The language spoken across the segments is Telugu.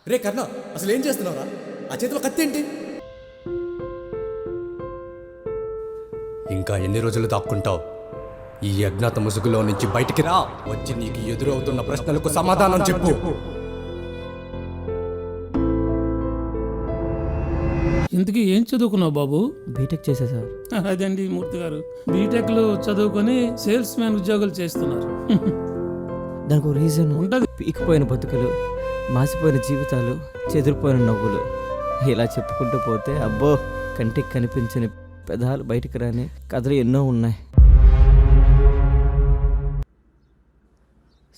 రే కర్ణ, అసలు ఏం చేస్తున్నావురా? ఆ చేతిలో కత్తి ఏంటి? ఇంకా ఎన్ని రోజులు దాక్కుంటావు? ఈ అజ్ఞాత ముసుగులో నుంచి బయటికి రా. వచ్చి నీకు ఎదురవుతున్న ప్రశ్నలకు సమాధానం చెప్పు. ఇంతకీ ఏం చదువుకున్నావు బాబు? బీటెక్ చేశా సార్. అదండి మూర్తి గారు, బీటెక్లో చదువుకొని సేల్స్ మ్యాన్ ఉద్యోగాలు చేస్తున్నారు. దానికి రీజన్ ఉంటది. పీకిపోయిన బతుకులు, మాసిపోయిన జీవితాలు, చెదిరిపోయిన నవ్వులు, ఇలా చెప్పుకుంటూ పోతే అబ్బో కంటికి కనిపించని పెదాలు బయటికి రాని కథలు ఎన్నో ఉన్నాయి.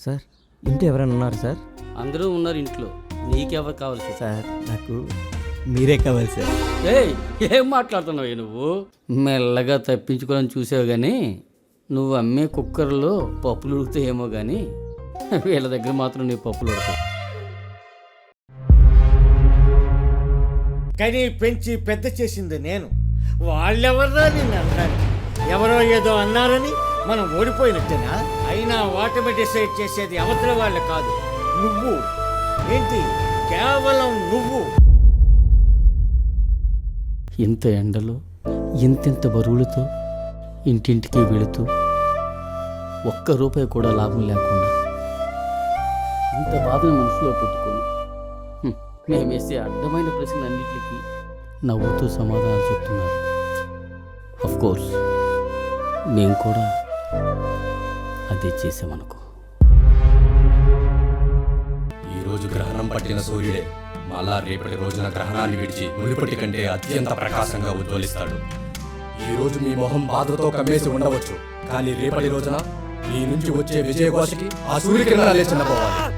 సార్ ఇంటి ఎవరైనా ఉన్నారు సార్? అందరూ ఉన్నారు ఇంట్లో. నీకెవరు కావాలి సార్ నాకు మీరే కావాలి సార్. ఏయ్, ఏం మాట్లాడుతున్నావు నువ్వు? మెల్లగా తప్పించుకోవాలని చూసావు కానీ నువ్వు అమ్మే కుక్కర్లో పప్పులు ఉడుకుతాయేమో కానీ వీళ్ళ దగ్గర మాత్రం నీ పప్పులు ఉడతావు. కానీ పెంచి పెద్ద చేసింది నేను. వాళ్ళెవర్రా నిన్ను అనడానికి? ఎవరో ఏదో అన్నారని మనం ఓడిపోయినట్టేనా? అయినా వాటమి డిసైడ్ చేసేది అవతల వాళ్ళు కాదు, నువ్వు. ఏంటి, కేవలం నువ్వు. ఇంత ఎండలో ఇంతింత బరువులతో ఇంటింటికి వెళుతూ ఒక్క రూపాయి కూడా లాభం లేకుండా ఇంత బాధను మనసులో పెట్టుకొని మేమేసే అర్థమైన ప్రశ్నలన్నింటికి నవ్వుతూ సమాధానాలు చెప్తున్నారు. కోర్స్ మేము కూడా అదే చేసామనుకో. ఈరోజు గ్రహణం పట్టిన సూర్యుడే మళ్ళా రేపటి రోజున గ్రహణాన్ని విడిచి మునుపటి కంటే అత్యంత ప్రకాశంగా ఉజ్వలిస్తాడు. ఈ రోజు మీ మొహం బాధతో కమ్మేసి ఉండవచ్చు, కానీ రేపటి రోజున మీ నుంచి వచ్చే విజయఘోషకి ఆ సూర్యకిరణాలే చిన్నపోవాలి.